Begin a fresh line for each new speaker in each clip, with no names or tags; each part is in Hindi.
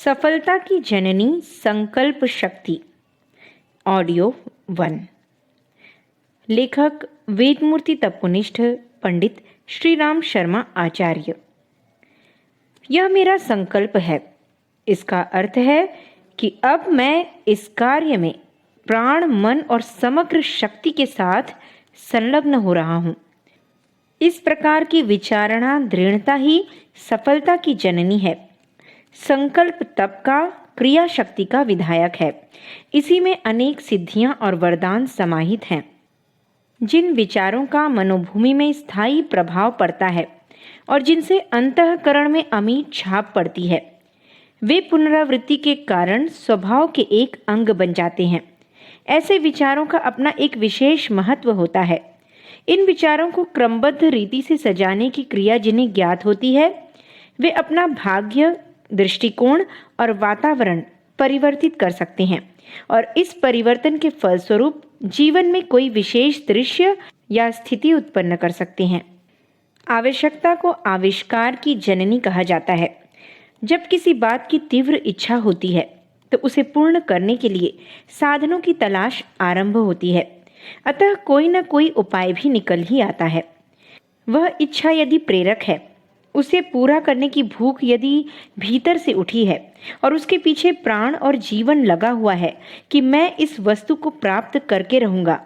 सफलता की जननी संकल्प शक्ति। ऑडियो 1। लेखक वेदमूर्ति तपोनिष्ठ पंडित श्री राम शर्मा आचार्य। यह मेरा संकल्प है। इसका अर्थ है कि अब मैं इस कार्य में प्राण, मन और समग्र शक्ति के साथ संलग्न हो रहा हूँ। इस प्रकार की विचारणा दृढ़ता ही सफलता की जननी है। संकल्प तप का, क्रिया शक्ति का विधायक है। इसी में अनेक सिद्धियां और वरदान समाहित हैं। जिन विचारों का मनोभूमि में स्थायी प्रभाव पड़ता है और जिनसे अंतःकरण में अमिट छाप पड़ती है, वे पुनरावृत्ति के कारण स्वभाव के एक अंग बन जाते हैं। ऐसे विचारों का अपना एक विशेष महत्व होता है। इन विचारों को क्रमबद्ध रीति से सजाने की क्रिया जिन्हें ज्ञात होती है, वे अपना भाग्य, दृष्टिकोण और वातावरण परिवर्तित कर सकते हैं और इस परिवर्तन के फलस्वरूप जीवन में कोई विशेष दृश्य या स्थिति उत्पन्न कर सकते हैं। आवश्यकता को आविष्कार की जननी कहा जाता है। जब किसी बात की तीव्र इच्छा होती है तो उसे पूर्ण करने के लिए साधनों की तलाश आरंभ होती है। अतः कोई न कोई उपाय भी निकल ही आता है। वह इच्छा यदि प्रेरक है, उसे पूरा करने की भूख यदि भीतर से उठी है और उसके पीछे प्राण और जीवन लगा हुआ है कि मैं इस वस्तु को प्राप्त करके रहूंगा,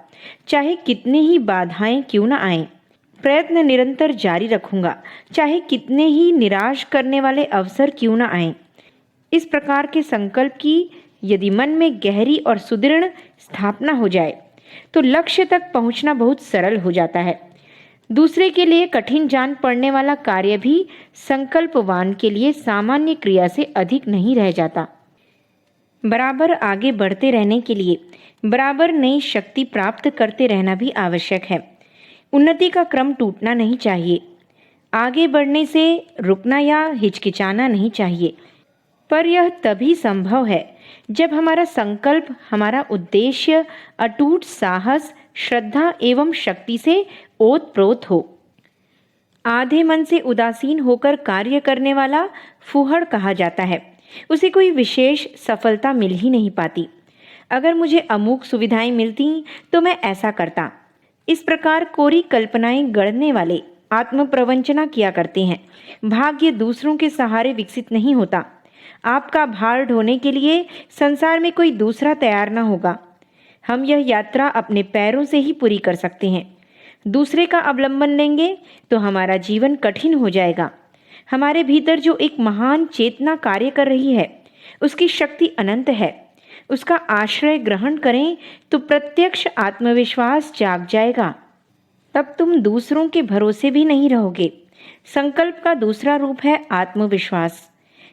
चाहे कितने ही बाधाएं क्यों न आएं, प्रयत्न निरंतर जारी रखूंगा, चाहे कितने ही निराश करने वाले अवसर क्यों न आएं। इस प्रकार के संकल्प की यदि मन में गहरी और सुदृढ़ स्थापना हो जाए तो लक्ष्य तक पहुंचना बहुत सरल हो जाता है। दूसरे के लिए कठिन जान पड़ने वाला कार्य भी संकल्पवान के लिए सामान्य क्रिया से अधिक नहीं रह जाता। बराबर आगे बढ़ते रहने के लिए बराबर नई शक्ति प्राप्त करते रहना भी आवश्यक है। उन्नति का क्रम टूटना नहीं चाहिए। आगे बढ़ने से रुकना या हिचकिचाना नहीं चाहिए। पर यह तभी संभव है जब हमारा संकल्प, हमारा उद्देश्य अटूट साहस, श्रद्धा एवं शक्ति से ओतप्रोत हो। आधे मन से उदासीन होकर कार्य करने वाला फूहड़ कहा जाता है। उसे कोई विशेष सफलता मिल ही नहीं पाती। अगर मुझे अमूक सुविधाएं मिलती तो मैं ऐसा करता। इस प्रकार कोरी कल्पनाएं गढ़ने वाले आत्मप्रवंचना किया करते हैं। भाग्य दूसरों के सहारे विकसित नहीं होता। आपका भार ढोने के लिए संसार में कोई दूसरा तैयार ना होगा। हम यह यात्रा अपने पैरों से ही पूरी कर सकते हैं। दूसरे का अवलंबन लेंगे तो हमारा जीवन कठिन हो जाएगा। हमारे भीतर जो एक महान चेतना कार्य कर रही है, उसकी शक्ति अनंत है। उसका आश्रय ग्रहण करें तो प्रत्यक्ष आत्मविश्वास जाग जाएगा। तब तुम दूसरों के भरोसे भी नहीं रहोगे। संकल्प का दूसरा रूप है आत्मविश्वास।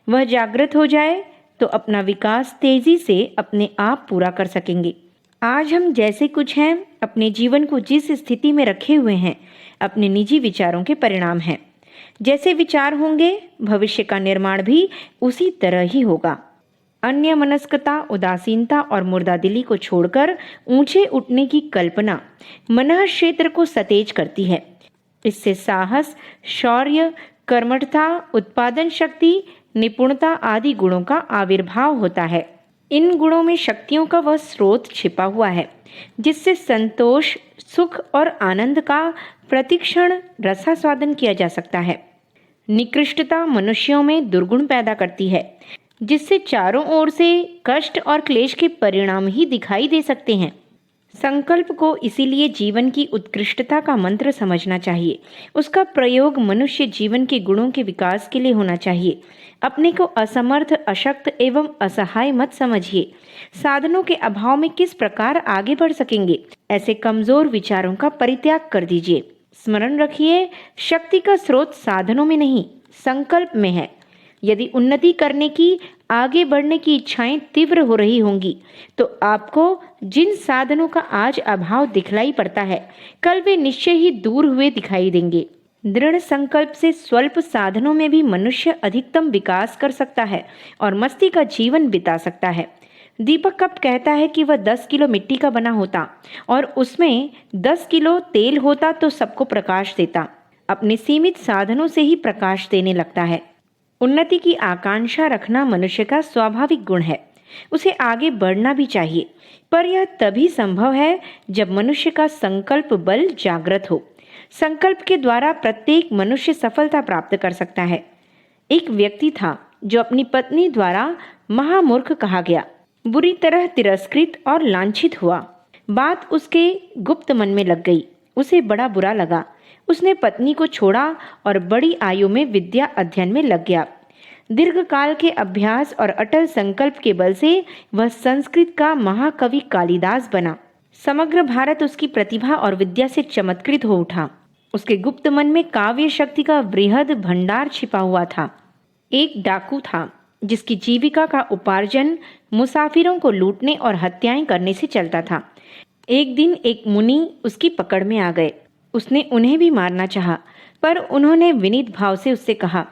वह जागृत हो जाए तो अपना विकास तेजी से अपने आप पूरा कर सकेंगे। आज हम जैसे कुछ हैं, अपने जीवन को जिस स्थिति में रखे हुए हैं, अपने निजी विचारों के परिणाम हैं। जैसे विचार होंगे, भविष्य का निर्माण भी उसी तरह ही होगा। अन्य मनस्कता, उदासीनता और मुर्दादिली को छोड़कर ऊंचे उठने की कल्पना मनः क्षेत्र को सतेज करती है। इससे साहस, शौर्य, कर्मठता, उत्पादन शक्ति, निपुणता आदि गुणों का आविर्भाव होता है। इन गुणों में शक्तियों का वह स्रोत छिपा हुआ है जिससे संतोष, सुख और आनंद का प्रतिक्षण रसास्वादन किया जा सकता है। निकृष्टता मनुष्यों में दुर्गुण पैदा करती है जिससे चारों ओर से कष्ट और क्लेश के परिणाम ही दिखाई दे सकते हैं। संकल्प को इसीलिए जीवन की उत्कृष्टता का मंत्र समझना चाहिए। उसका प्रयोग मनुष्य जीवन के गुणों के विकास के लिए होना चाहिए। अपने को असमर्थ, अशक्त एवं असहाय मत समझिए। साधनों के अभाव में किस प्रकार आगे बढ़ सकेंगे, ऐसे कमजोर विचारों का परित्याग कर दीजिए। स्मरण रखिए, शक्ति का स्रोत साधनों में नहीं, संकल्प में है। यदि उन्नति करने की, आगे बढ़ने की इच्छाएं तीव्र हो रही होंगी तो आपको जिन साधनों का आज अभाव दिखलाई पड़ता है, कल वे निश्चय ही दूर हुए दिखाई देंगे। दृढ़ संकल्प से स्वल्प साधनों में भी मनुष्य अधिकतम विकास कर सकता है और मस्ती का जीवन बिता सकता है। दीपक कब कहता है कि वह 10 किलो मिट्टी का बना होता और उसमें 10 किलो तेल होता तो सबको प्रकाश देता। अपने सीमित साधनों से ही प्रकाश देने लगता है। उन्नति की आकांक्षा रखना मनुष्य का स्वाभाविक गुण है। उसे आगे बढ़ना भी चाहिए, पर यह तभी संभव है जब मनुष्य का संकल्प बल जागृत हो। संकल्प के द्वारा प्रत्येक मनुष्य सफलता प्राप्त कर सकता है। एक व्यक्ति था जो अपनी पत्नी द्वारा महामूर्ख कहा गया, बुरी तरह तिरस्कृत और लांछित हुआ। बात उसके गुप्त मन में लग गई। उसे बड़ा बुरा लगा। उसने पत्नी को छोड़ा और बड़ी आयु में विद्या अध्ययन में लग गया। दीर्घकाल के अभ्यास और अटल संकल्प के बल से वह संस्कृत का महाकवि कालिदास बना। समग्र भारत उसकी प्रतिभा और विद्या से चमत्कृत हो उठा। उसके गुप्त मन में काव्य शक्ति का वृहद भंडार छिपा हुआ था। एक डाकू था जिसकी जीविका का उपार्जन मुसाफिरों को लूटने और हत्याएं करने से चलता था। एक दिन एक मुनि उसकी पकड़ में आ गए। उसने उन्हें भी मारना चाहा, पर उन्होंने विनीत भाव से उससे कहा,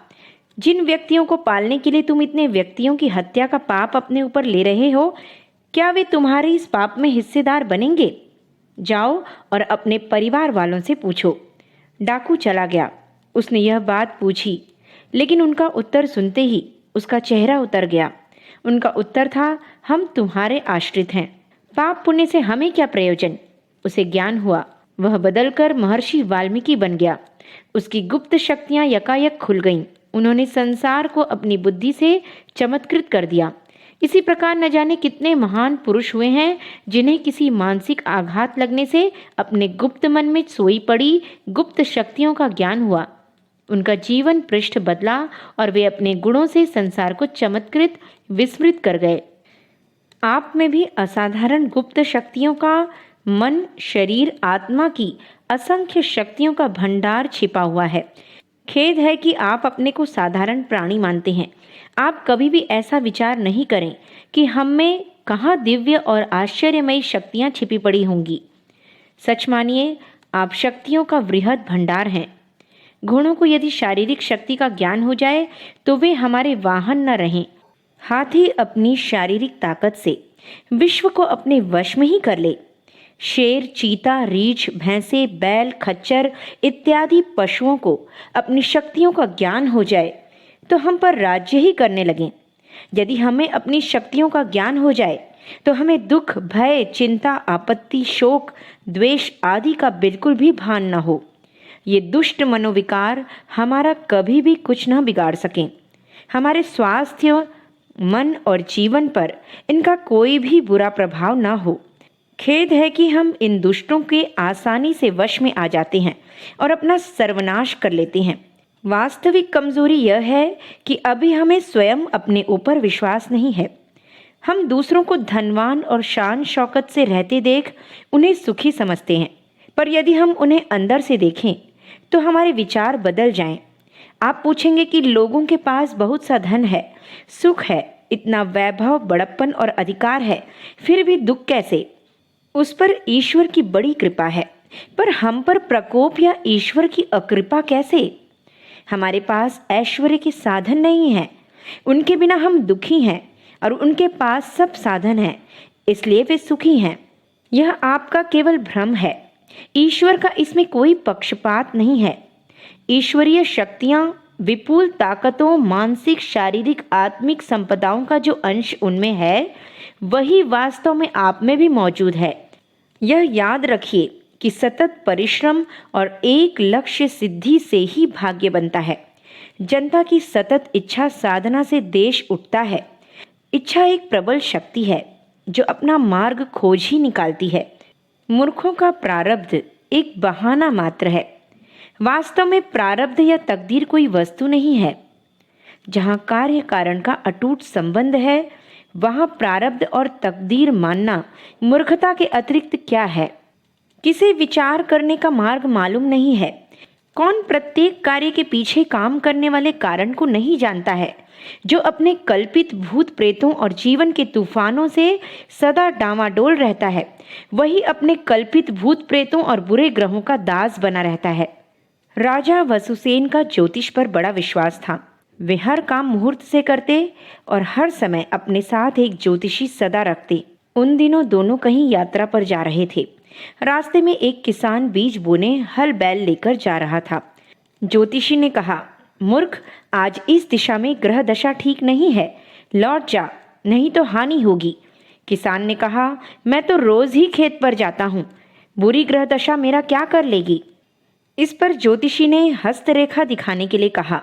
जिन व्यक्तियों को पालने के लिए तुम इतने व्यक्तियों की हत्या का पाप अपने ऊपर ले रहे हो, क्या वे तुम्हारे इस पाप में हिस्सेदार बनेंगे? जाओ और अपने परिवार वालों से पूछो। डाकू चला गया। उसने यह बात पूछी, लेकिन उनका उत्तर सुनते ही उसका चेहरा उतर गया। उनका उत्तर था, हम तुम्हारे आश्रित हैं, पाप पुण्य से हमें क्या प्रयोजन। उसे ज्ञान हुआ। वह बदलकर महर्षि वाल्मीकि बन गया। उसकी गुप्त शक्तियां यकायक खुल गईं। उन्होंने संसार को अपनी बुद्धि से चमत्कृत कर दिया। इसी प्रकार न जाने कितने महान पुरुष हुए हैं जिन्हें किसी मानसिक आघात लगने से अपने गुप्त मन में सोई पड़ी गुप्त शक्तियों का ज्ञान हुआ। उनका जीवन पृष्ठ बदला और वे अपने गुणों से संसार को चमत्कृत विस्मृत कर गए। आप में भी असाधारण गुप्त शक्तियों का, मन, शरीर, आत्मा की असंख्य शक्तियों का भंडार छिपा हुआ है। खेद है कि आप अपने को साधारण प्राणी मानते हैं। आप कभी भी ऐसा विचार नहीं करें कि हम में कहाँ दिव्य और आश्चर्यमयी शक्तियाँ छिपी पड़ी होंगी। सच मानिए, आप शक्तियों का वृहद भंडार हैं। घोड़ों को यदि शारीरिक शक्ति का ज्ञान हो जाए तो वे हमारे वाहन न रहें। हाथी अपनी शारीरिक ताकत से विश्व को अपने वश में ही कर ले। शेर, चीता, रीछ, भैंसे, बैल, खच्चर इत्यादि पशुओं को अपनी शक्तियों का ज्ञान हो जाए तो हम पर राज्य ही करने लगें। यदि हमें अपनी शक्तियों का ज्ञान हो जाए तो हमें दुख, भय, चिंता, आपत्ति, शोक, द्वेष आदि का बिल्कुल भी भान न हो। ये दुष्ट मनोविकार हमारा कभी भी कुछ न बिगाड़ सकें। हमारे स्वास्थ्य, मन और जीवन पर इनका कोई भी बुरा प्रभाव न हो। खेद है कि हम इन दुष्टों के आसानी से वश में आ जाते हैं और अपना सर्वनाश कर लेते हैं। वास्तविक कमजोरी यह है कि अभी हमें स्वयं अपने ऊपर विश्वास नहीं है। हम दूसरों को धनवान और शान शौकत से रहते देख उन्हें सुखी समझते हैं, पर यदि हम उन्हें अंदर से देखें तो हमारे विचार बदल जाएं। आप पूछेंगे कि लोगों के पास बहुत सा धन है, सुख है, इतना वैभव, बड़प्पन और अधिकार है, फिर भी दुख कैसे? उस पर ईश्वर की बड़ी कृपा है, पर हम पर प्रकोप या ईश्वर की अकृपा कैसे? हमारे पास ऐश्वर्य के साधन नहीं हैं, उनके बिना हम दुखी हैं, और उनके पास सब साधन हैं, इसलिए वे सुखी हैं। यह आपका केवल भ्रम है। ईश्वर का इसमें कोई पक्षपात नहीं है। ईश्वरीय शक्तियाँ, विपुल ताकतों, मानसिक, शारीरिक, आत्मिक संपदाओं का जो अंश उनमें है वही वास्तव में आप में भी मौजूद है। यह याद रखिए कि सतत परिश्रम और एक लक्ष्य सिद्धि से ही भाग्य बनता है। जनता की सतत इच्छा साधना से देश उठता है। इच्छा एक प्रबल शक्ति है जो अपना मार्ग खोज ही निकालती है। मूर्खों का प्रारब्ध एक बहाना मात्र है। वास्तव में प्रारब्ध या तकदीर कोई वस्तु नहीं है। जहाँ कार्य कारण का अटूट संबंध है, वहाँ प्रारब्ध और तकदीर मानना मूर्खता के अतिरिक्त क्या है? किसे विचार करने का मार्ग मालूम नहीं है। कौन प्रत्येक कार्य के पीछे काम करने वाले कारण को नहीं जानता है? जो अपने कल्पित भूत प्रेतों और जीवन के तूफानों से सदा डामाडोल रहता है, वही अपने कल्पित भूत प्रेतों और बुरे ग्रहों का दास बना रहता है। राजा वसुसेन का ज्योतिष पर बड़ा विश्वास था। वे हर काम मुहूर्त से करते और हर समय अपने साथ एक ज्योतिषी सदा रखते। उन दिनों दोनों कहीं यात्रा पर जा रहे थे। रास्ते में एक किसान बीज बोने हल बैल लेकर जा रहा था। ज्योतिषी ने कहा, मूर्ख, आज इस दिशा में ग्रह दशा ठीक नहीं है, लौट जा, नहीं तो हानि होगी। किसान ने कहा, मैं तो रोज ही खेत पर जाता हूँ, बुरी ग्रह दशा मेरा क्या कर लेगी। इस पर ज्योतिषी ने हस्तरेखा दिखाने के लिए कहा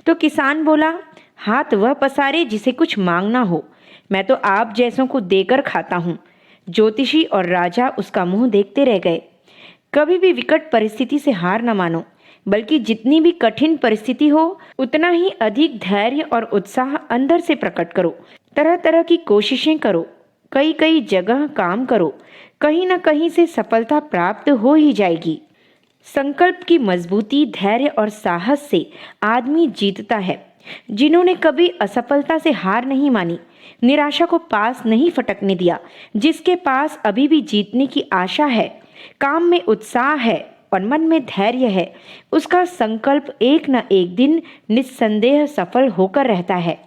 तो किसान बोला, हाथ वह पसारे जिसे कुछ मांगना हो, मैं तो आप जैसों को देकर खाता हूँ। ज्योतिषी और राजा उसका मुंह देखते रह गए। कभी भी विकट परिस्थिति से हार न मानो, बल्कि जितनी भी कठिन परिस्थिति हो उतना ही अधिक धैर्य और उत्साह अंदर से प्रकट करो। तरह तरह की कोशिशें करो, कई कई जगह काम करो, कहीं न कहीं से सफलता प्राप्त हो ही जाएगी। संकल्प की मजबूती, धैर्य और साहस से आदमी जीतता है। जिन्होंने कभी असफलता से हार नहीं मानी, निराशा को पास नहीं फटकने दिया, जिसके पास अभी भी जीतने की आशा है, काम में उत्साह है और मन में धैर्य है, उसका संकल्प एक न एक दिन निस्संदेह सफल होकर रहता है।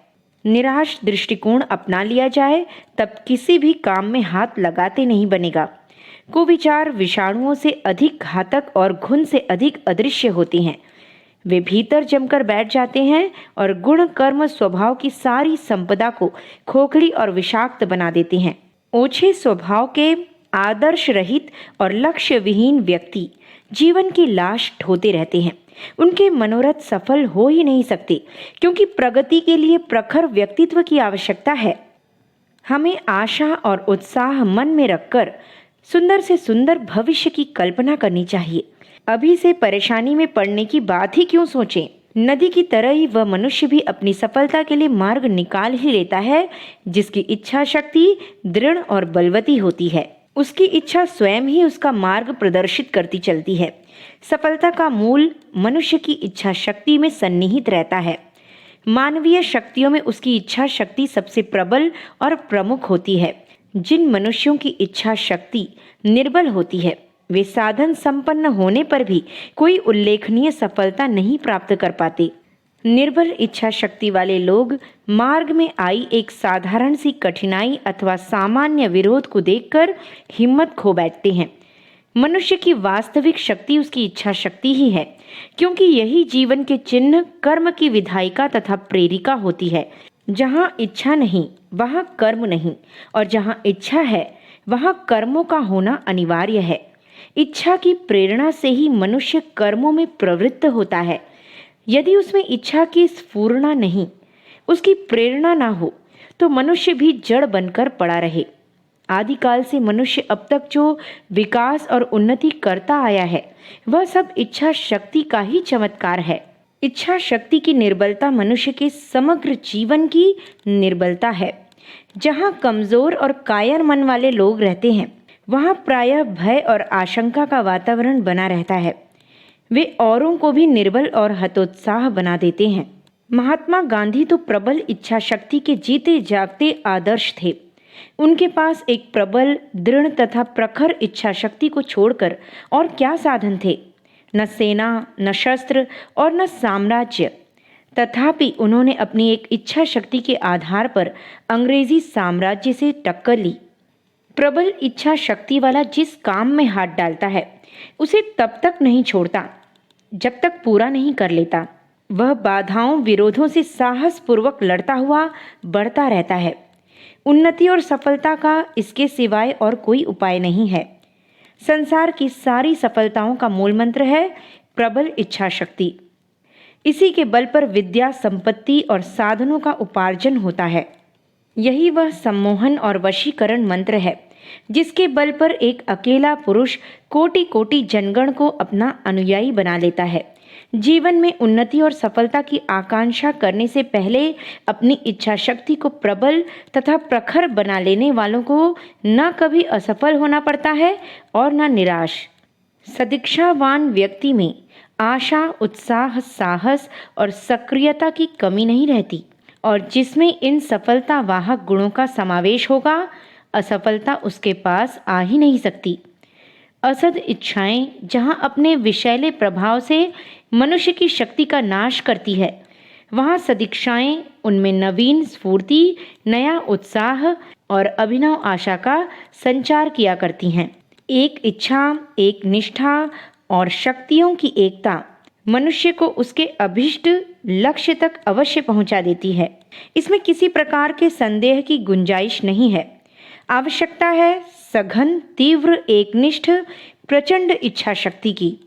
निराश दृष्टिकोण अपना लिया जाए तब किसी भी काम में हाथ लगाते नहीं बनेगा। कुविचार विषाणुओं से अधिक घातक और घुन से अधिक अदृश्य होती हैं। वे भीतर जमकर बैठ जाते हैं और गुण कर्म स्वभाव की सारी संपदा को खोखली और विषाक्त बना देते हैं। ओछे स्वभाव के आदर्श रहित और लक्ष्य विहीन व्यक्ति जीवन की लाश ढोते रहते हैं। उनके मनोरथ सफल हो ही नहीं सकते, क्योंकि प्रगति के लिए प्रखर व्यक्तित्व की आवश्यकता है। हमें आशा और उत्साह मन में रखकर सुंदर से सुंदर भविष्य की कल्पना करनी चाहिए। अभी से परेशानी में पड़ने की बात ही क्यों सोचें। नदी की तरह ही वह मनुष्य भी अपनी सफलता के लिए मार्ग निकाल ही लेता है, जिसकी इच्छा शक्ति दृढ़ और बलवती होती है। उसकी इच्छा स्वयं ही उसका मार्ग प्रदर्शित करती चलती है। सफलता का मूल मनुष्य की इच्छा शक्ति में सन्निहित रहता है। मानवीय शक्तियों में उसकी इच्छा शक्ति सबसे प्रबल और प्रमुख होती है। जिन मनुष्यों की इच्छा शक्ति निर्बल होती है, वे साधन संपन्न होने पर भी कोई उल्लेखनीय सफलता नहीं प्राप्त कर पाते। निर्बल इच्छा शक्ति वाले लोग मार्ग में आई एक साधारण सी कठिनाई अथवा सामान्य विरोध को देखकर हिम्मत खो बैठते हैं। मनुष्य की वास्तविक शक्ति उसकी इच्छा शक्ति ही है, क्योंकि यही जीवन के चिन्ह, कर्म की विधायिका तथा प्रेरिका होती है। जहाँ इच्छा नहीं वहाँ कर्म नहीं, और जहाँ इच्छा है वहाँ कर्मों का होना अनिवार्य है। इच्छा की प्रेरणा से ही मनुष्य कर्मों में प्रवृत्त होता है। यदि उसमें इच्छा की स्फूर्णा नहीं, उसकी प्रेरणा ना हो, तो मनुष्य भी जड़ बनकर पड़ा रहे। आदिकाल से मनुष्य अब तक जो विकास और उन्नति करता आया है, वह सब इच्छा शक्ति का ही चमत्कार है। इच्छा शक्ति की निर्बलता मनुष्य के समग्र जीवन की निर्बलता है। जहाँ कमजोर और कायर मन वाले लोग रहते हैं, वहाँ प्रायः भय और आशंका का वातावरण बना रहता है। वे औरों को भी निर्बल और हतोत्साह बना देते हैं। महात्मा गांधी तो प्रबल इच्छा शक्ति के जीते जागते आदर्श थे। उनके पास एक प्रबल, दृढ़ तथा प्रखर इच्छा शक्ति को छोड़कर और क्या साधन थे। न सेना, न शस्त्र और न साम्राज्य। तथापि उन्होंने अपनी एक इच्छा शक्ति के आधार पर अंग्रेजी साम्राज्य से टक्कर ली। प्रबल इच्छा शक्ति वाला जिस काम में हाथ डालता है, उसे तब तक नहीं छोड़ता जब तक पूरा नहीं कर लेता। वह बाधाओं, विरोधों से साहस पूर्वक लड़ता हुआ बढ़ता रहता है। उन्नति और सफलता का इसके सिवाय और कोई उपाय नहीं है। संसार की सारी सफलताओं का मूल मंत्र है प्रबल इच्छा शक्ति। इसी के बल पर विद्या, संपत्ति और साधनों का उपार्जन होता है। यही वह सम्मोहन और वशीकरण मंत्र है, जिसके बल पर एक अकेला पुरुष कोटि कोटि जनगण को अपना अनुयायी बना लेता है। जीवन में उन्नति और सफलता की आकांक्षा करने से पहले अपनी इच्छा शक्ति को प्रबल तथा प्रखर बना लेने वालों को न कभी असफल होना पड़ता है और न निराश। सदिच्छावान व्यक्ति में आशा, उत्साह, साहस और सक्रियता की कमी नहीं रहती, और जिसमें इन सफलता वाहक गुणों का समावेश होगा, असफलता उसके पास आ ही नहीं सकती। असद इच्छाएं जहाँ अपने विषैले प्रभाव से मनुष्य की शक्ति का नाश करती है, वहाँ सदिच्छाएं उनमें नवीन स्फूर्ति, नया उत्साह और अभिनव आशा का संचार किया करती हैं। एक इच्छा, एक निष्ठा और शक्तियों की एकता मनुष्य को उसके अभिष्ट लक्ष्य तक अवश्य पहुंचा देती है। इसमें किसी प्रकार के संदेह की गुंजाइश नहीं है। आवश्यकता है सघन, तीव्र, एकनिष्ठ, प्रचंड इच्छा शक्ति की।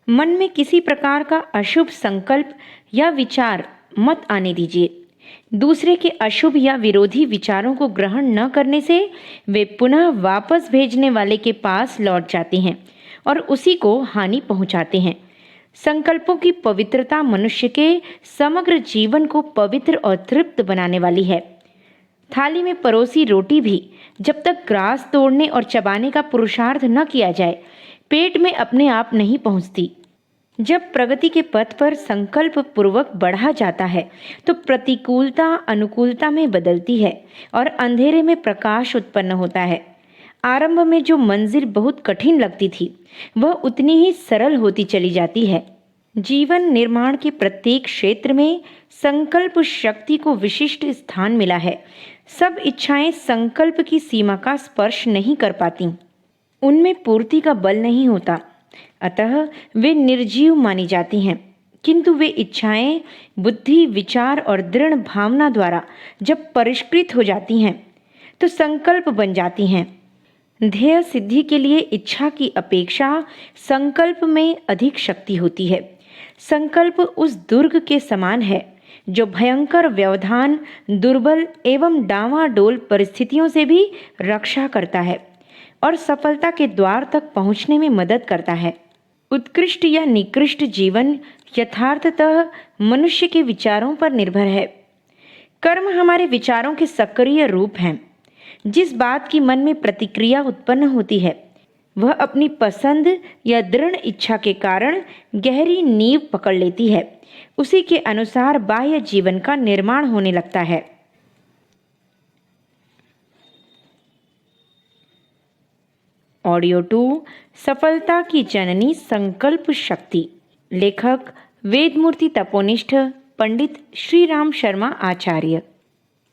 मन में किसी प्रकार का अशुभ संकल्प या विचार मत आने दीजिए। दूसरे के अशुभ या विरोधी विचारों को ग्रहण न करने से वे पुनः वापस भेजने वाले के पास लौट जाते हैं और उसी को हानि पहुंचाते हैं। संकल्पों की पवित्रता मनुष्य के समग्र जीवन को पवित्र और तृप्त बनाने वाली है। थाली में परोसी रोटी भी जब तक ग्रास तोड़ने और चबाने का पुरुषार्थ न किया जाए, पेट में अपने आप नहीं पहुंचती। जब प्रगति के पथ पर संकल्प पूर्वक बढ़ा जाता है तो प्रतिकूलता अनुकूलता में बदलती है और अंधेरे में प्रकाश उत्पन्न होता है। आरंभ में जो मंजिल बहुत कठिन लगती थी, वह उतनी ही सरल होती चली जाती है। जीवन निर्माण के प्रत्येक क्षेत्र में संकल्प शक्ति को विशिष्ट स्थान मिला है। सब इच्छाएं संकल्प की सीमा का स्पर्श नहीं कर पाती, उनमें पूर्ति का बल नहीं होता, अतः वे निर्जीव मानी जाती हैं। किंतु वे इच्छाएं बुद्धि, विचार और दृढ़ भावना द्वारा जब परिष्कृत हो जाती हैं तो संकल्प बन जाती हैं। ध्येय सिद्धि के लिए इच्छा की अपेक्षा संकल्प में अधिक शक्ति होती है। संकल्प उस दुर्ग के समान है जो भयंकर व्यवधान, दुर्बल एवं डावाडोल परिस्थितियों से भी रक्षा करता है और सफलता के द्वार तक पहुंचने में मदद करता है। उत्कृष्ट या निकृष्ट जीवन यथार्थतः मनुष्य के विचारों पर निर्भर है। कर्म हमारे विचारों के सक्रिय रूप हैं। जिस बात की मन में प्रतिक्रिया उत्पन्न होती है, वह अपनी पसंद या दृढ़ इच्छा के कारण गहरी नींव पकड़ लेती है। उसी के अनुसार बाह्य जीवन का निर्माण होने लगता है। ऑडियो 2 सफलता की जननी संकल्प शक्ति। लेखक वेदमूर्ति तपोनिष्ठ पंडित श्री राम शर्मा आचार्य।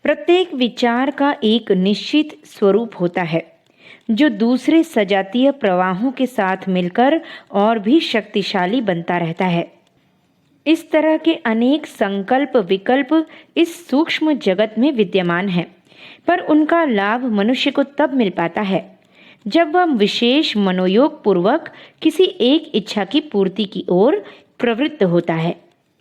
प्रत्येक विचार का एक निश्चित स्वरूप होता है जो दूसरे सजातीय प्रवाहों के साथ मिलकर और भी शक्तिशाली बनता रहता है। इस तरह के अनेक संकल्प विकल्प इस सूक्ष्म जगत में विद्यमान हैं, पर उनका लाभ मनुष्य को तब मिल पाता है जब वह विशेष मनोयोग पूर्वक किसी एक इच्छा की पूर्ति की ओर प्रवृत्त होता है।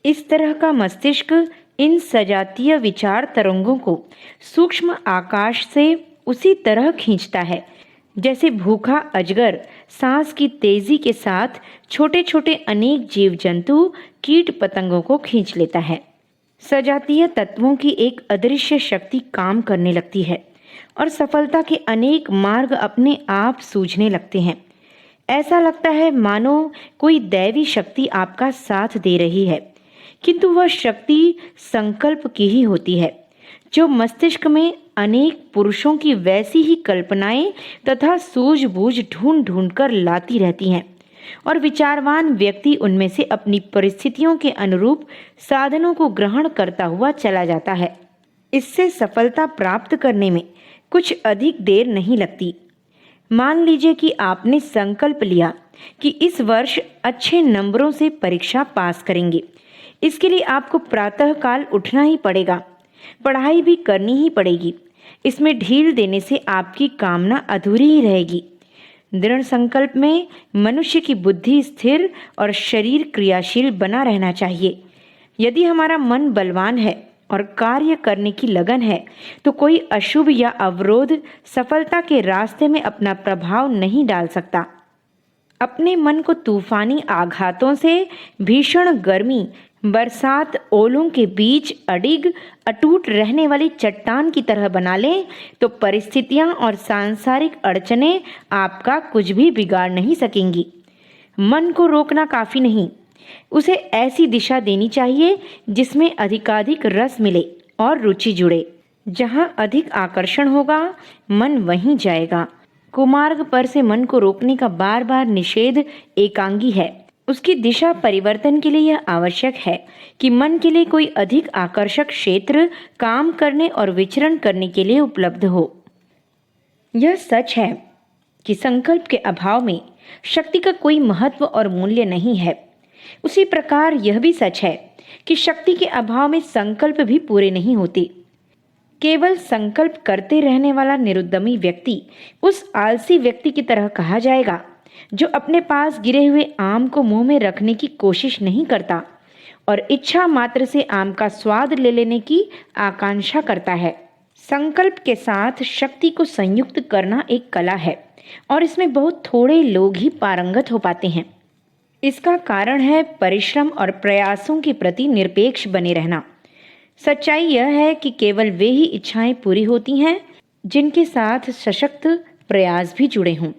इस तरह का मस्तिष्क इन सजातीय विचार तरंगों को सूक्ष्म आकाश से उसी तरह खींचता है जैसे भूखा अजगर सांस की तेजी के साथ छोटे छोटे अनेक जीव जंतु, कीट पतंगों को खींच लेता है। सजातीय तत्वों की एक अदृश्य शक्ति काम करने लगती है और सफलता के अनेक मार्ग अपने आप सूझने लगते हैं। ऐसा लगता है मानो कोई दैवी शक्ति आपका साथ दे रही है, किंतु वह शक्ति संकल्प की ही होती है जो मस्तिष्क में अनेक पुरुषों की वैसी ही कल्पनाएं तथा सूझबूझ ढूंढ ढूंढ कर लाती रहती हैं और विचारवान व्यक्ति उनमें से अपनी परिस्थितियों के अनुरूप साधनों को ग्रहण करता हुआ चला जाता है। इससे सफलता प्राप्त करने में कुछ अधिक देर नहीं लगती। मान लीजिए कि आपने संकल्प लिया कि इस वर्ष अच्छे नंबरों से परीक्षा पास करेंगे। इसके लिए आपको प्रातःकाल उठना ही पड़ेगा, पढ़ाई भी करनी ही पड़ेगी। इसमें ढील देने से आपकी कामना अधूरी ही रहेगी। दृढ़ संकल्प में मनुष्य की बुद्धि स्थिर और शरीर क्रियाशील बना रहना चाहिए। यदि हमारा मन बलवान है और कार्य करने की लगन है तो कोई अशुभ या अवरोध सफलता के रास्ते में अपना प्रभाव नहीं डाल सकता। अपने मन को तूफानी आघातों से, भीषण गर्मी, बरसात, ओलों के बीच अडिग अटूट रहने वाली चट्टान की तरह बना लें तो परिस्थितियां और सांसारिक अड़चनें आपका कुछ भी बिगाड़ नहीं सकेंगी। मन को रोकना काफी नहीं, उसे ऐसी दिशा देनी चाहिए जिसमें अधिकाधिक रस मिले और रुचि जुड़े। जहां अधिक आकर्षण होगा, मन वहीं जाएगा। कुमार्ग पर से मन को रोकने का बार बार निषेध एकांगी है। उसकी दिशा परिवर्तन के लिए यह आवश्यक है कि मन के लिए कोई अधिक आकर्षक क्षेत्र काम करने और विचरण करने के लिए उपलब्ध हो। यह सच है कि संकल्प के अभाव में शक्ति का कोई महत्व और मूल्य नहीं है। उसी प्रकार यह भी सच है कि शक्ति के अभाव में संकल्प भी पूरे नहीं होते। केवल संकल्प करते रहने वाला निरुद्यमी व्यक्ति उस आलसी व्यक्ति की तरह कहा जाएगा जो अपने पास गिरे हुए आम को मुंह में रखने की कोशिश नहीं करता और इच्छा मात्र से आम का स्वाद ले लेने की आकांक्षा करता है। संकल्प के साथ शक्ति को संयुक्त करना एक कला है और इसमें बहुत थोड़े लोग ही पारंगत हो पाते हैं। इसका कारण है परिश्रम और प्रयासों के प्रति निरपेक्ष बने रहना। सच्चाई यह है कि केवल वे ही इच्छाएं पूरी होती हैं जिनके साथ सशक्त प्रयास भी जुड़े हों।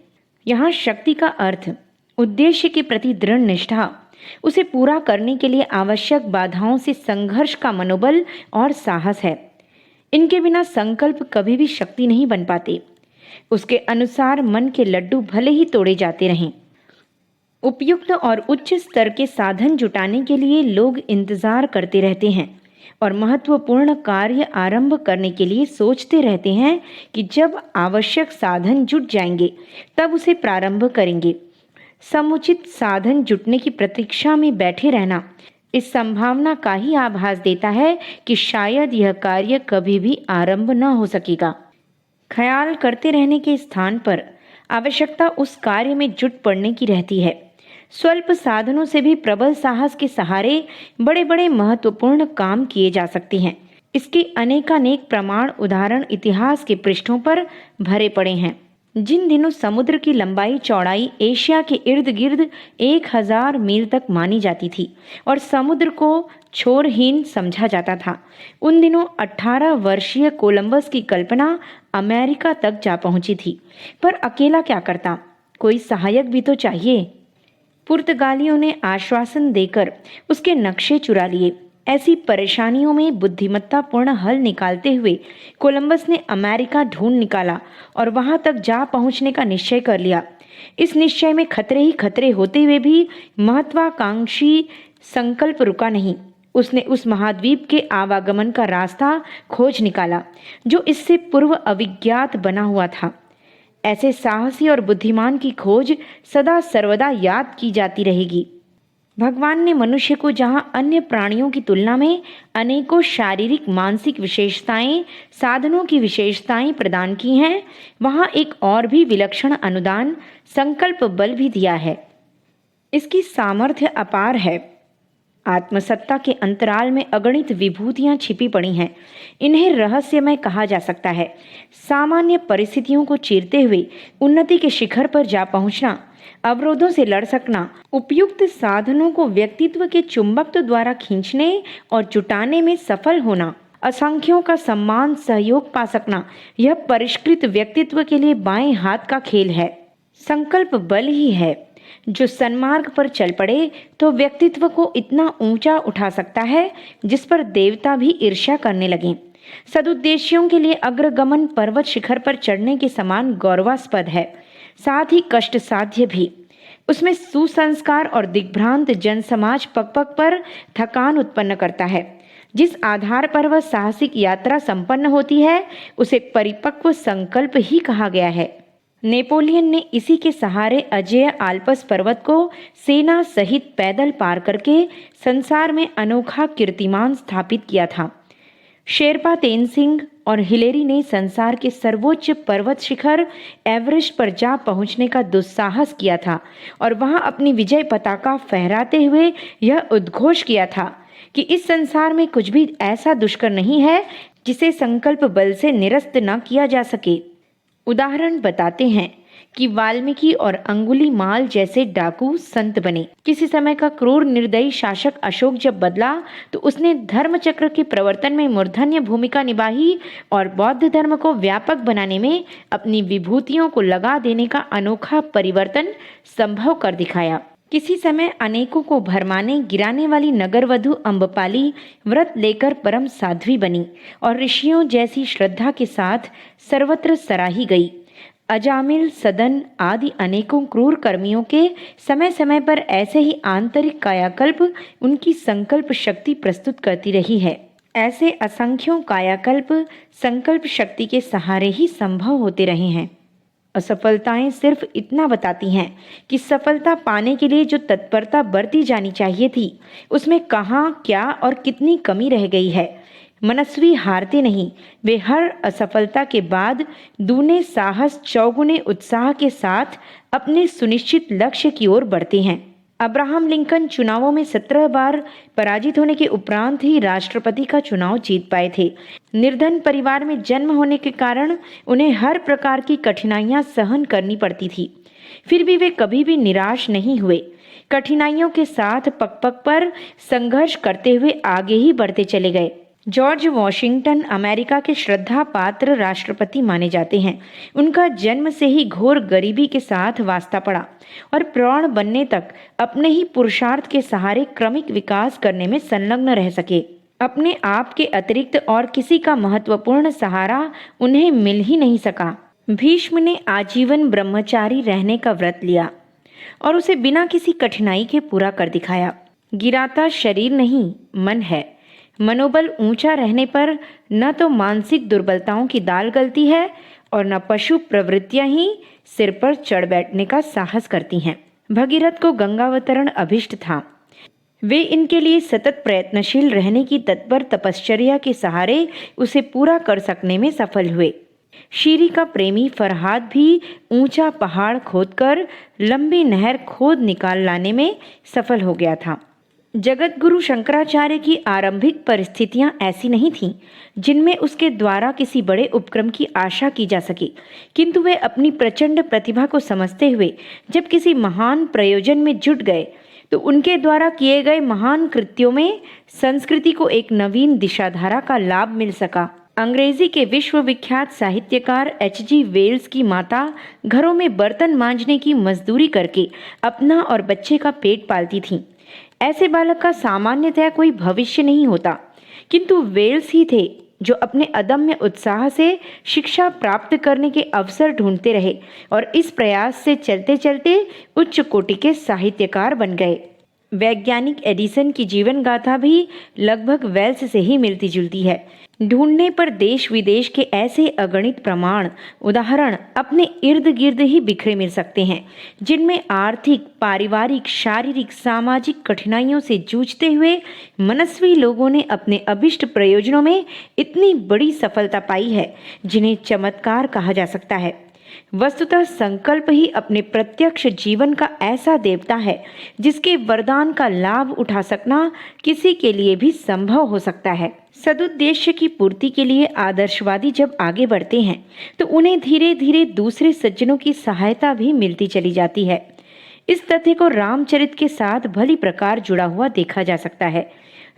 यहाँ शक्ति का अर्थ उद्देश्य के प्रति दृढ़ निष्ठा, उसे पूरा करने के लिए आवश्यक बाधाओं से संघर्ष का मनोबल और साहस है। इनके बिना संकल्प कभी भी शक्ति नहीं बन पाते। उसके अनुसार मन के लड्डू भले ही तोड़े जाते रहें। उपयुक्त और उच्च स्तर के साधन जुटाने के लिए लोग इंतजार करते रहते हैं और महत्वपूर्ण कार्य आरंभ करने के लिए सोचते रहते हैं कि जब आवश्यक साधन जुट जाएंगे तब उसे प्रारंभ करेंगे। समुचित साधन जुटने की प्रतीक्षा में बैठे रहना इस संभावना का ही आभास देता है कि शायद यह कार्य कभी भी आरंभ न हो सकेगा। ख्याल करते रहने के स्थान पर आवश्यकता उस कार्य में जुट पड़ने की रहती है। स्वल्प साधनों से भी प्रबल साहस के सहारे बड़े बड़े महत्वपूर्ण काम किए जा सकते हैं। इसके अनेकानेक प्रमाण उदाहरण इतिहास के पृष्ठों पर भरे पड़े हैं। जिन दिनों समुद्र की लंबाई चौड़ाई एशिया के इर्द गिर्द 1000 मील तक मानी जाती थी और समुद्र को छोरहीन समझा जाता था, उन दिनों 18 वर्षीय कोलंबस की कल्पना अमेरिका तक जा पहुंची थी। पर अकेला क्या करता, कोई सहायक भी तो चाहिए। पुर्तगालियों ने आश्वासन देकर उसके नक्शे चुरा लिए। ऐसी परेशानियों में बुद्धिमत्तापूर्ण हल निकालते हुए कोलंबस ने अमेरिका ढूंढ निकाला और वहां तक जा पहुंचने का निश्चय कर लिया। इस निश्चय में खतरे ही खतरे होते हुए भी महत्वाकांक्षी संकल्प रुका नहीं। उसने उस महाद्वीप के आवागमन का रास्ता खोज निकाला जो इससे पूर्व अविज्ञात बना हुआ था। ऐसे साहसी और बुद्धिमान की खोज सदा सर्वदा याद की जाती रहेगी। भगवान ने मनुष्य को जहां अन्य प्राणियों की तुलना में अनेकों शारीरिक मानसिक विशेषताएं, साधनों की विशेषताएं प्रदान की हैं, वहां एक और भी विलक्षण अनुदान संकल्प बल भी दिया है। इसकी सामर्थ्य अपार है। आत्मसत्ता के अंतराल में अगणित विभूतियां छिपी पड़ी हैं। इन्हें रहस्यमय कहा जा सकता है। सामान्य परिस्थितियों को चीरते हुए उन्नति के शिखर पर जा पहुंचना, अवरोधों से लड़ सकना, उपयुक्त साधनों को व्यक्तित्व के चुंबकत्व द्वारा खींचने और जुटाने में सफल होना, असंख्यों का सम्मान सहयोग पा सकना, यह परिष्कृत व्यक्तित्व के लिए बाएं हाथ का खेल है। संकल्प बल ही है जो सन्मार्ग पर चल पड़े तो व्यक्तित्व को इतना ऊंचा उठा सकता है जिस पर देवता भी ईर्ष्या करने लगें। सदुद्देश्यों के लिए अग्रगमन पर्वत शिखर पर चढ़ने के समान गौरवास्पद है, साथ ही कष्ट साध्य भी। उसमें सुसंस्कार और दिग्भ्रांत जनसमाज पग पग पर थकान उत्पन्न करता है। जिस आधार पर वह साहसिक यात्रा संपन्न होती है उसे परिपक्व संकल्प ही कहा गया है। नेपोलियन ने इसी के सहारे अजेय आल्पस पर्वत को सेना सहित पैदल पार करके संसार में अनोखा कीर्तिमान स्थापित किया था। शेरपा तेनसिंग और हिलेरी ने संसार के सर्वोच्च पर्वत शिखर एवरेस्ट पर जा पहुंचने का दुस्साहस किया था और वहां अपनी विजय पताका फहराते हुए यह उद्घोष किया था कि इस संसार में कुछ भी ऐसा दुष्कर नहीं है जिसे संकल्प बल से निरस्त न किया जा सके। उदाहरण बताते हैं कि वाल्मीकि और अंगुलीमाल जैसे डाकू संत बने। किसी समय का क्रूर निर्दयी शासक अशोक जब बदला तो उसने धर्म चक्र के प्रवर्तन में मूर्धन्य भूमिका निभाई और बौद्ध धर्म को व्यापक बनाने में अपनी विभूतियों को लगा देने का अनोखा परिवर्तन संभव कर दिखाया। किसी समय अनेकों को भरमाने गिराने वाली नगरवधु अम्बपाली व्रत लेकर परम साध्वी बनी और ऋषियों जैसी श्रद्धा के साथ सर्वत्र सराही गई। अजामिल, सदन आदि अनेकों क्रूर कर्मियों के समय समय पर ऐसे ही आंतरिक कायाकल्प उनकी संकल्प शक्ति प्रस्तुत करती रही है। ऐसे असंख्यों कायाकल्प संकल्प शक्ति के सहारे ही संभव होते रहे हैं। असफलताएं सिर्फ इतना बताती हैं कि सफलता पाने के लिए जो तत्परता बरती जानी चाहिए थी, उसमें कहाँ, क्या और कितनी कमी रह गई है। मनस्वी हारते नहीं, वे हर असफलता के बाद दूने साहस, चौगुने उत्साह के साथ अपने सुनिश्चित लक्ष्य की ओर बढ़ते हैं। अब्राहम लिंकन चुनावों में 17 बार पराजित होने के उपरांत ही राष्ट्रपति का चुनाव जीत पाए थे। निर्धन परिवार में जन्म होने के कारण उन्हें हर प्रकार की कठिनाइयां सहन करनी पड़ती थी। फिर भी वे कभी भी निराश नहीं हुए। कठिनाइयों के साथ पग पग पर संघर्ष करते हुए आगे ही बढ़ते चले गए। जॉर्ज वॉशिंगटन अमेरिका के श्रद्धा पात्र राष्ट्रपति माने जाते हैं। उनका जन्म से ही घोर गरीबी के साथ वास्ता पड़ा और प्रौढ़ बनने तक अपने ही पुरुषार्थ के सहारे क्रमिक विकास करने में संलग्न रह सके। अपने आप के अतिरिक्त और किसी का महत्वपूर्ण सहारा उन्हें मिल ही नहीं सका। भीष्म ने आजीवन ब्रह्मचारी रहने का व्रत लिया और उसे बिना किसी कठिनाई के पूरा कर दिखाया। गिराता शरीर नहीं, मन है। मनोबल ऊंचा रहने पर न तो मानसिक दुर्बलताओं की दाल गलती है और न पशु प्रवृत्तियां ही सिर पर चढ़ बैठने का साहस करती हैं। भगीरथ को गंगावतरण अभिष्ट था। वे इनके लिए सतत प्रयत्नशील रहने की तत्पर तपश्चर्या के सहारे उसे पूरा कर सकने में सफल हुए। शीरी का प्रेमी फरहाद भी ऊंचा पहाड़ खोदकर लंबी नहर खोद निकाल लाने में सफल हो गया था। जगत गुरु शंकराचार्य की आरंभिक परिस्थितियां ऐसी नहीं थीं जिनमें उसके द्वारा किसी बड़े उपक्रम की आशा की जा सके, किंतु वे अपनी प्रचंड प्रतिभा को समझते हुए जब किसी महान प्रयोजन में जुट गए तो उनके द्वारा किए गए महान कृत्यों में संस्कृति को एक नवीन दिशाधारा का लाभ मिल सका। अंग्रेजी के विश्वविख्यात साहित्यकार H.G. वेल्स की माता घरों में बर्तन मांजने की मजदूरी करके अपना और बच्चे का पेट पालती थीं। ऐसे बालक का सामान्यतया कोई भविष्य नहीं होता, किंतु वेल्स ही थे जो अपने अदम्य उत्साह से शिक्षा प्राप्त करने के अवसर ढूंढते रहे और इस प्रयास से चलते चलते उच्च कोटि के साहित्यकार बन गए। वैज्ञानिक एडिसन की जीवन गाथा भी लगभग वेल्स से ही मिलती जुलती है। ढूंढने पर देश विदेश के ऐसे अगणित प्रमाण, उदाहरण अपने इर्द गिर्द ही बिखरे मिल सकते हैं, जिनमें आर्थिक, पारिवारिक, शारीरिक, सामाजिक कठिनाइयों से जूझते हुए मनस्वी लोगों ने अपने अभिष्ट प्रयोजनों में इतनी बड़ी सफलता पाई है जिन्हें चमत्कार कहा जा सकता है। वस्तुतः संकल्प ही अपने प्रत्यक्ष जीवन का ऐसा देवता है जिसके वरदान का लाभ उठा सकना किसी के लिए भी संभव हो सकता है। सदुद्देश्य की पूर्ति के लिए आदर्शवादी जब आगे बढ़ते हैं तो उन्हें धीरे धीरे दूसरे सज्जनों की सहायता भी मिलती चली जाती है। इस तथ्य को रामचरित के साथ भली प्रकार जुड़ा हुआ देखा जा सकता है।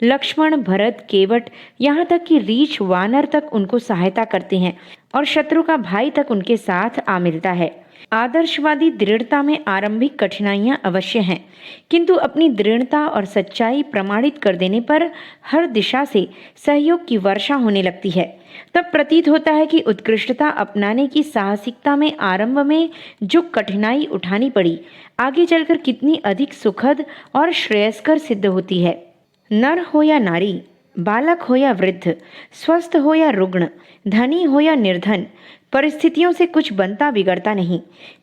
लक्ष्मण, भरत, केवट, यहाँ तक कि रीछ वानर तक उनको सहायता करते हैं और शत्रु का भाई तक उनके साथ आ मिलता है। आदर्शवादी दृढ़ता में आरंभिक कठिनाइयां अवश्य हैं, किंतु अपनी दृढ़ता और सच्चाई प्रमाणित कर देने पर हर दिशा से सहयोग की वर्षा होने लगती है। तब प्रतीत होता है कि उत्कृष्टता अपनाने की साहसिकता में आरंभ में जो कठिनाई उठानी पड़ी, आगे चलकर कितनी अधिक सुखद और श्रेयस्कर सिद्ध होती है। नर हो या नारी, बालक हो या वृद्ध, स्वस्थ हो या रुग्ण, धनी हो या निर्धन, परिस्थितियों से कुछ बनता बिगड़ता नहीं।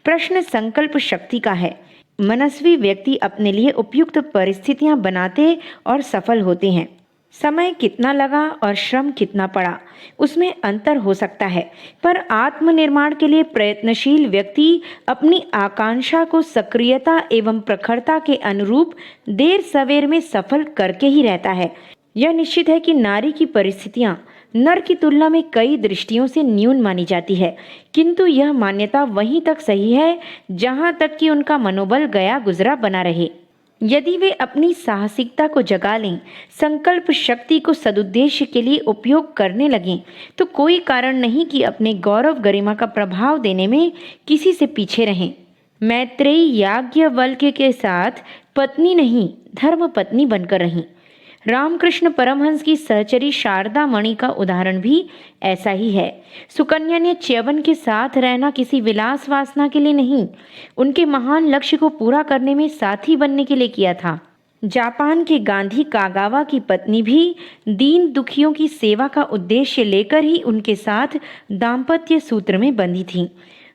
प्रश्न संकल्प शक्ति का है। मनस्वी व्यक्ति अपने लिए उपयुक्त परिस्थितियां बनाते और सफल होते हैं। समय कितना लगा और श्रम कितना पड़ा, उसमें अंतर हो सकता है, पर आत्मनिर्माण के लिए प्रयत्नशील व्यक्ति अपनी आकांक्षा को सक्रियता एवं प्रखरता के अनुरूप देर सवेर में सफल करके ही रहता है। यह निश्चित है कि नारी की परिस्थितियां नर की तुलना में कई दृष्टियों से न्यून मानी जाती है, किंतु यह मान्यता वहीं तक सही है जहां तक कि उनका मनोबल गया गुजरा बना रहे। यदि वे अपनी साहसिकता को जगा लें, संकल्प शक्ति को सदुद्देश्य के लिए उपयोग करने लगें, तो कोई कारण नहीं कि अपने गौरव गरिमा का प्रभाव देने में किसी से पीछे रहें। मैत्रेयी याज्ञवल्क्य के साथ पत्नी नहीं, धर्म पत्नी बनकर रहीं। रामकृष्ण परमहंस की सहचरी शारदा मणि का उदाहरण भी ऐसा ही है। सुकन्या ने च्यवन के साथ रहना किसी विलास वासना के लिए नहीं, उनके महान लक्ष्य को पूरा करने में साथी बनने के लिए किया था। जापान के गांधी कागावा की पत्नी भी दीन दुखियों की सेवा का उद्देश्य लेकर ही उनके साथ दाम्पत्य सूत्र में बंधी थी।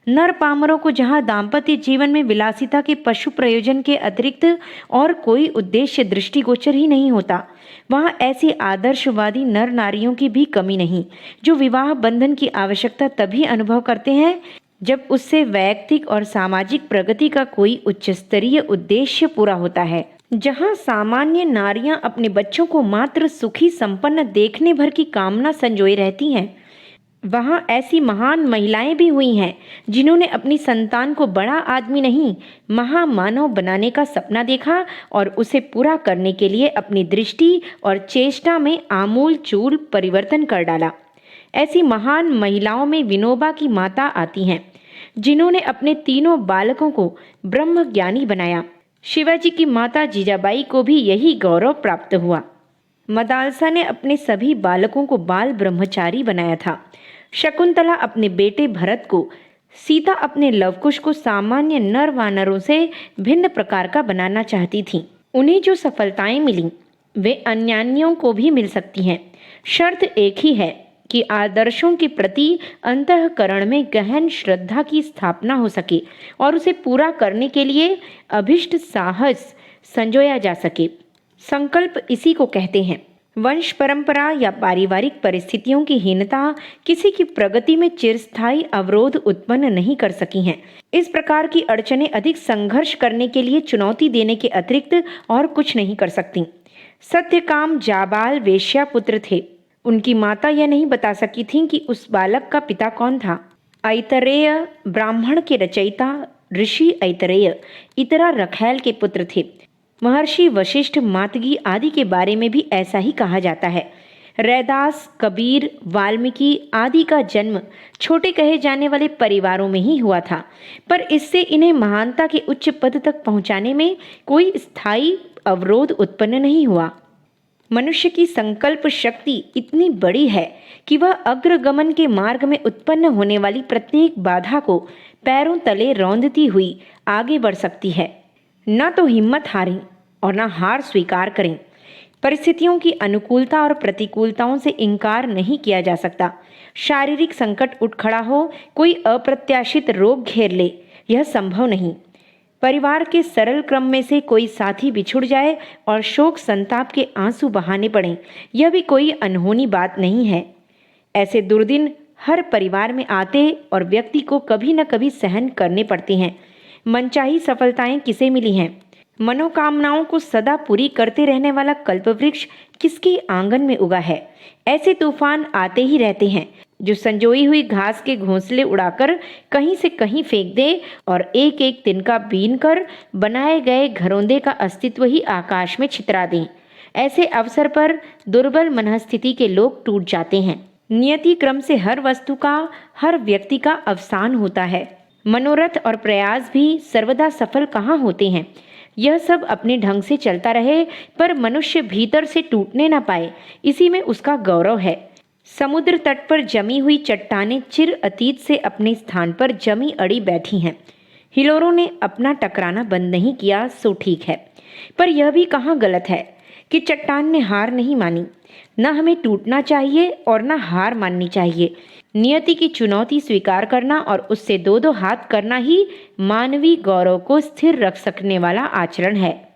नर पामरों को जहाँ दाम्पत्य जीवन में विलासिता के पशु प्रयोजन के अतिरिक्त और कोई उद्देश्य दृष्टिगोचर ही नहीं होता, वहाँ ऐसी आदर्शवादी नर नारियों की भी कमी नहीं, जो विवाह बंधन की आवश्यकता तभी अनुभव करते हैं जब उससे वैयक्तिक और सामाजिक प्रगति का कोई उच्च स्तरीय उद्देश्य पूरा होता है। जहाँ सामान्य नारियां अपने बच्चों को मात्र सुखी संपन्न देखने भर की कामना संजोए रहती हैं, वहाँ ऐसी महान महिलाएं भी हुई हैं जिन्होंने अपनी संतान को बड़ा आदमी नहीं, महामानव बनाने का सपना देखा और उसे पूरा करने के लिए अपनी दृष्टि और चेष्टा में आमूल चूल परिवर्तन कर डाला। ऐसी महान महिलाओं में विनोबा की माता आती हैं, जिन्होंने अपने तीनों बालकों को ब्रह्म ज्ञानी बनाया। शिवाजी की माता जीजाबाई को भी यही गौरव प्राप्त हुआ। मदालसा ने अपने सभी बालकों को बाल ब्रह्मचारी बनाया था। शकुंतला अपने बेटे भरत को, सीता अपने लवकुश को सामान्य नर वानरों से भिन्न प्रकार का बनाना चाहती थीं। उन्हें जो सफलताएं मिलीं, वे अन्यान्यों को भी मिल सकती हैं। शर्त एक ही है कि आदर्शों के प्रति अंतःकरण में गहन श्रद्धा की स्थापना हो सके और उसे पूरा करने के लिए अभिष्ट साहस संजोया जा सके। संकल्प इसी को कहते हैं। वंश परंपरा या पारिवारिक परिस्थितियों की हीनता किसी की प्रगति में चिरस्थायी अवरोध उत्पन्न नहीं कर सकी हैं। इस प्रकार की अड़चनें अधिक संघर्ष करने के लिए चुनौती देने के अतिरिक्त और कुछ नहीं कर सकती। सत्यकाम जाबाल वेश्या पुत्र थे। उनकी माता यह नहीं बता सकी थीं कि उस बालक का पिता कौन था। ऐतरेय ब्राह्मण के रचयिता ऋषि ऐतरेय इतरा रखैल के पुत्र थे। महर्षि वशिष्ठ, मातगी आदि के बारे में भी ऐसा ही कहा जाता है। रैदास, कबीर, वाल्मीकि आदि का जन्म छोटे कहे जाने वाले परिवारों में ही हुआ था, पर इससे इन्हें महानता के उच्च पद तक पहुंचाने में कोई स्थायी अवरोध उत्पन्न नहीं हुआ। मनुष्य की संकल्प शक्ति इतनी बड़ी है कि वह अग्रगमन के मार्ग में उत्पन्न होने वाली प्रत्येक बाधा को पैरों तले रौंदती हुई आगे बढ़ सकती है। न तो हिम्मत हारें और न हार स्वीकार करें। परिस्थितियों की अनुकूलता और प्रतिकूलताओं से इनकार नहीं किया जा सकता। शारीरिक संकट उठ खड़ा हो, कोई अप्रत्याशित रोग घेर ले, यह संभव नहीं। परिवार के सरल क्रम में से कोई साथी बिछुड़ जाए और शोक संताप के आंसू बहाने पड़ें, यह भी कोई अनहोनी बात नहीं है। ऐसे दुर्दिन हर परिवार में आते और व्यक्ति को कभी न कभी सहन करने पड़ते हैं। मनचाही सफलताएं किसे मिली हैं? मनोकामनाओं को सदा पूरी करते रहने वाला कल्पवृक्ष किसके आंगन में उगा है? ऐसे तूफान आते ही रहते हैं जो संजोई हुई घास के घोंसले उड़ाकर कहीं से कहीं फेंक दे और एक एक तिनका बीन कर बनाए गए घरौंदे का अस्तित्व ही आकाश में छितरा दें। ऐसे अवसर पर दुर्बल मनःस्थिति के लोग टूट जाते हैं। नियति क्रम से हर वस्तु का, हर व्यक्ति का अवसान होता है। मनोरथ और प्रयास भी सर्वदा सफल कहाँ होते हैं। यह सब अपने ढंग से चलता रहे, पर मनुष्य भीतर से टूटने न पाए, इसी में उसका गौरव है। समुद्र तट पर जमी हुई चट्टानें चिर अतीत से अपने स्थान पर जमी अड़ी बैठी हैं। हिलोरों ने अपना टकराना बंद नहीं किया, सो ठीक है, पर यह भी कहाँ गलत है कि चट्टान ने हार नहीं मानी। न हमें टूटना चाहिए और न हार माननी चाहिए। नियति की चुनौती स्वीकार करना और उससे दो दो हाथ करना ही मानवीय गौरव को स्थिर रख सकने वाला आचरण है।